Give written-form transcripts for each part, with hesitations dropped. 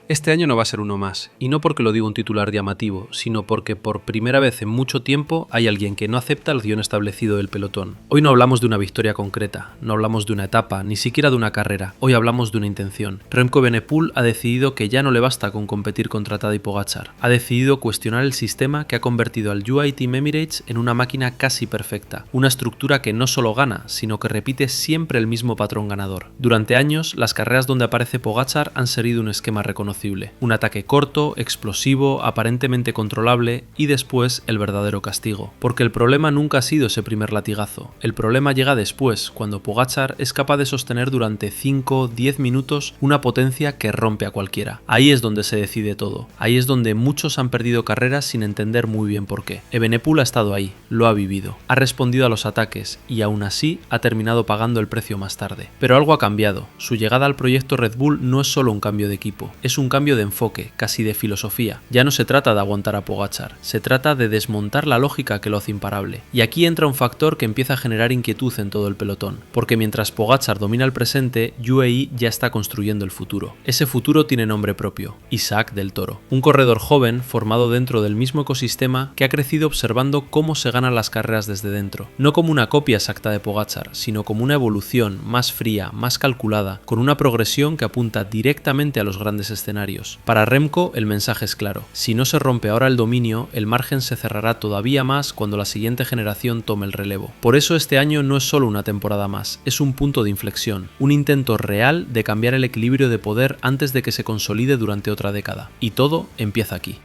Este año no va a ser uno más, y no porque lo diga un titular llamativo, sino porque por primera vez en mucho tiempo hay alguien que no acepta el guión establecido del pelotón. Hoy no hablamos de una victoria concreta, no hablamos de una etapa, ni siquiera de una carrera, hoy hablamos de una intención. Remco Evenepoel ha decidido que ya no le basta con competir contra Tadej Pogačar, ha decidido cuestionar el sistema que ha convertido al UAE Team Emirates en una máquina casi perfecta, una estructura que no solo gana, sino que repite siempre el mismo patrón ganador. Durante años, las carreras donde aparece Pogačar han seguido un esquema reconocido. Un ataque corto, explosivo, aparentemente controlable y después el verdadero castigo. Porque el problema nunca ha sido ese primer latigazo. El problema llega después, cuando Pogačar es capaz de sostener durante 5-10 minutos una potencia que rompe a cualquiera. Ahí es donde se decide todo. Ahí es donde muchos han perdido carreras sin entender muy bien por qué. Evenepoel ha estado ahí, lo ha vivido, ha respondido a los ataques y aún así ha terminado pagando el precio más tarde. Pero algo ha cambiado. Su llegada al proyecto Red Bull no es solo un cambio de equipo, es un cambio de enfoque, casi de filosofía. Ya no se trata de aguantar a Pogačar, se trata de desmontar la lógica que lo hace imparable. Y aquí entra un factor que empieza a generar inquietud en todo el pelotón, porque mientras Pogačar domina el presente, UAE ya está construyendo el futuro. Ese futuro tiene nombre propio, Isaac del Toro, un corredor joven formado dentro del mismo ecosistema que ha crecido observando cómo se ganan las carreras desde dentro, no como una copia exacta de Pogačar, sino como una evolución más fría, más calculada, con una progresión que apunta directamente a los grandes escenarios. Para Remco el mensaje es claro, si no se rompe ahora el dominio, el margen se cerrará todavía más cuando la siguiente generación tome el relevo. Por eso este año no es solo una temporada más, es un punto de inflexión, un intento real de cambiar el equilibrio de poder antes de que se consolide durante otra década. Y todo empieza aquí.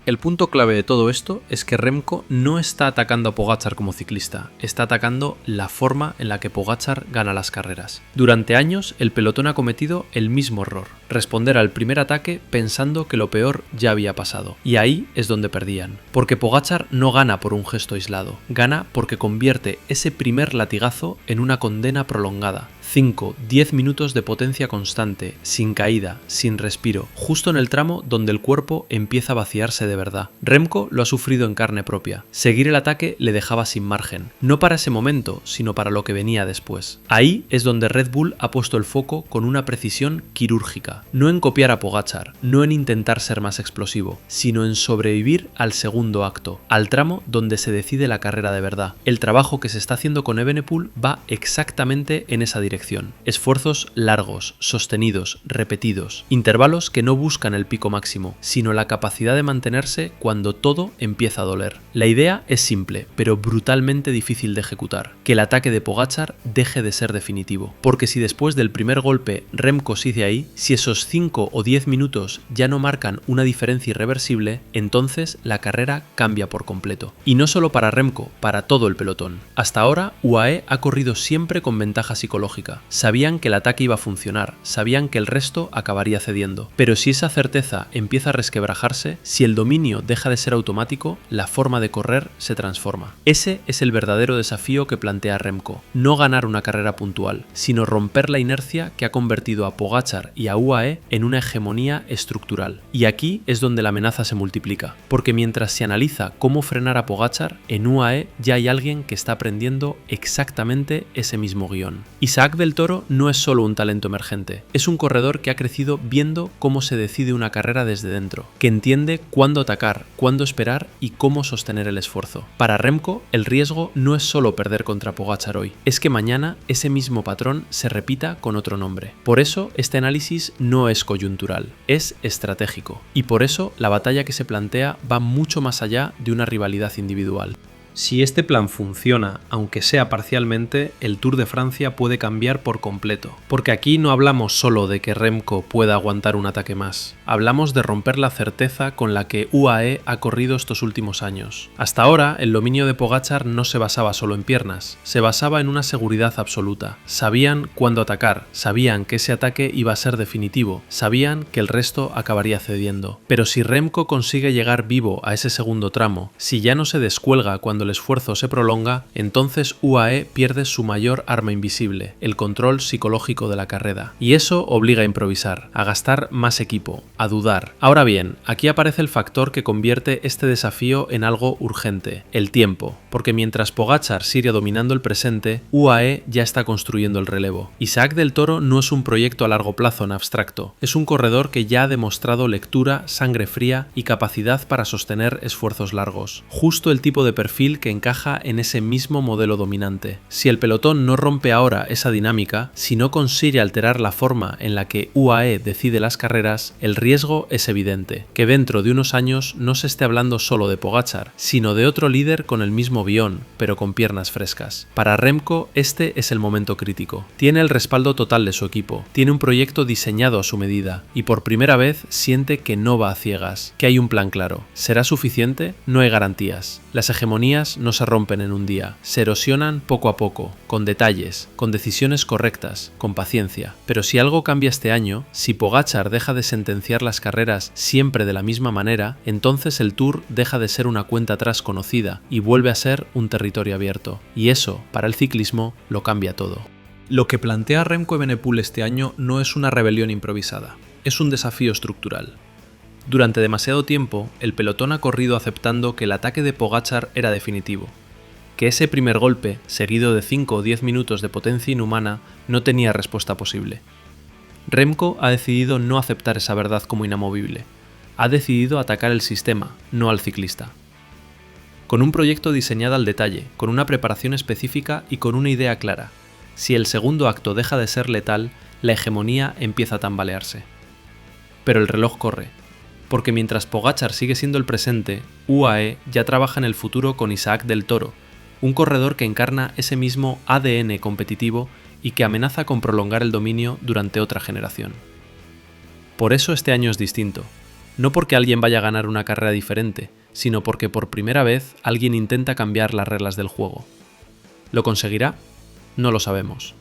El punto clave de todo esto es que Remco no está atacando a Pogačar como ciclista, está atacando la forma en la que Pogačar gana las carreras. Durante años, el pelotón ha cometido el mismo error, responder al primer ataque pensando que lo peor ya había pasado. Y ahí es donde perdían. Porque Pogačar no gana por un gesto aislado, gana porque convierte ese primer latigazo en una condena prolongada. 5-10 minutos de potencia constante, sin caída, sin respiro, justo en el tramo donde el cuerpo empieza a vaciarse de verdad. Remco lo ha sufrido en carne propia. Seguir el ataque le dejaba sin margen, no para ese momento, sino para lo que venía después. Ahí es donde Red Bull ha puesto el foco con una precisión quirúrgica, no en copiar a Pogačar, no en intentar ser más explosivo, sino en sobrevivir al segundo acto, al tramo donde se decide la carrera de verdad. El trabajo que se está haciendo con Evenepoel va exactamente en esa dirección. Esfuerzos largos, sostenidos, repetidos, intervalos que no buscan el pico máximo, sino la capacidad de mantenerse cuando todo empieza a doler. La idea es simple, pero brutalmente difícil de ejecutar, que el ataque de Pogačar deje de ser definitivo, porque si después del primer golpe Remco sigue ahí, si esos 5 o 10 minutos ya no marcan una diferencia irreversible, entonces la carrera cambia por completo. Y no solo para Remco, para todo el pelotón. Hasta ahora, UAE ha corrido siempre con ventaja psicológica. Sabían que el ataque iba a funcionar, sabían que el resto acabaría cediendo. Pero si esa certeza empieza a resquebrajarse, si el dominio deja de ser automático, la forma de correr se transforma. Ese es el verdadero desafío que plantea Remco. No ganar una carrera puntual, sino romper la inercia que ha convertido a Pogačar y a UAE en una hegemonía estructural. Y aquí es donde la amenaza se multiplica, porque mientras se analiza cómo frenar a Pogačar, en UAE ya hay alguien que está aprendiendo exactamente ese mismo guión. Isaac del Toro no es solo un talento emergente, es un corredor que ha crecido viendo cómo se decide una carrera desde dentro, que entiende cuándo atacar, cuándo esperar y cómo sostener el esfuerzo. Para Remco, el riesgo no es solo perder contra Pogačar hoy, es que mañana ese mismo patrón se repita con otro nombre. Por eso, este análisis no es coyuntural, es estratégico, y por eso la batalla que se plantea va mucho más allá de una rivalidad individual. Si este plan funciona, aunque sea parcialmente, el Tour de Francia puede cambiar por completo. Porque aquí no hablamos solo de que Remco pueda aguantar un ataque más. Hablamos de romper la certeza con la que UAE ha corrido estos últimos años. Hasta ahora, el dominio de Pogačar no se basaba solo en piernas, se basaba en una seguridad absoluta. Sabían cuándo atacar, sabían que ese ataque iba a ser definitivo, sabían que el resto acabaría cediendo. Pero si Remco consigue llegar vivo a ese segundo tramo, si ya no se descuelga cuando cuando el esfuerzo se prolonga, entonces UAE pierde su mayor arma invisible, el control psicológico de la carrera. Y eso obliga a improvisar, a gastar más equipo, a dudar. Ahora bien, aquí aparece el factor que convierte este desafío en algo urgente, el tiempo, porque mientras Pogačar sigue dominando el presente, UAE ya está construyendo el relevo. Isaac del Toro no es un proyecto a largo plazo en abstracto, es un corredor que ya ha demostrado lectura, sangre fría y capacidad para sostener esfuerzos largos. Justo el tipo de perfil que encaja en ese mismo modelo dominante. Si el pelotón no rompe ahora esa dinámica, si no consigue alterar la forma en la que UAE decide las carreras, el riesgo es evidente, que dentro de unos años no se esté hablando solo de Pogačar, sino de otro líder con el mismo guión, pero con piernas frescas. Para Remco, este es el momento crítico. Tiene el respaldo total de su equipo, tiene un proyecto diseñado a su medida, y por primera vez siente que no va a ciegas, que hay un plan claro. ¿Será suficiente? No hay garantías. Las hegemonías no se rompen en un día, se erosionan poco a poco, con detalles, con decisiones correctas, con paciencia. Pero si algo cambia este año, si Pogačar deja de sentenciar las carreras siempre de la misma manera, entonces el Tour deja de ser una cuenta atrás conocida y vuelve a ser un territorio abierto. Y eso, para el ciclismo, lo cambia todo. Lo que plantea Remco Evenepoel este año no es una rebelión improvisada, es un desafío estructural. Durante demasiado tiempo, el pelotón ha corrido aceptando que el ataque de Pogačar era definitivo, que ese primer golpe, seguido de 5 o 10 minutos de potencia inhumana, no tenía respuesta posible. Remco ha decidido no aceptar esa verdad como inamovible. Ha decidido atacar el sistema, no al ciclista. Con un proyecto diseñado al detalle, con una preparación específica y con una idea clara. Si el segundo acto deja de ser letal, la hegemonía empieza a tambalearse. Pero el reloj corre, porque mientras Pogačar sigue siendo el presente, UAE ya trabaja en el futuro con Isaac del Toro, un corredor que encarna ese mismo ADN competitivo y que amenaza con prolongar el dominio durante otra generación. Por eso este año es distinto, no porque alguien vaya a ganar una carrera diferente, sino porque por primera vez alguien intenta cambiar las reglas del juego. ¿Lo conseguirá? No lo sabemos.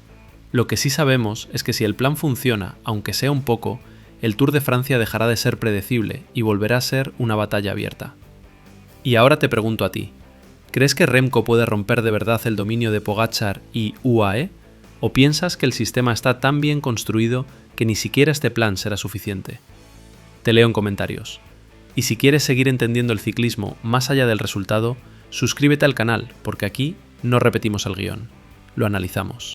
Lo que sí sabemos es que si el plan funciona, aunque sea un poco, el Tour de Francia dejará de ser predecible y volverá a ser una batalla abierta. Y ahora te pregunto a ti, ¿crees que Remco puede romper de verdad el dominio de Pogačar y UAE? ¿O piensas que el sistema está tan bien construido que ni siquiera este plan será suficiente? Te leo en comentarios. Y si quieres seguir entendiendo el ciclismo más allá del resultado, suscríbete al canal, porque aquí no repetimos el guión, lo analizamos.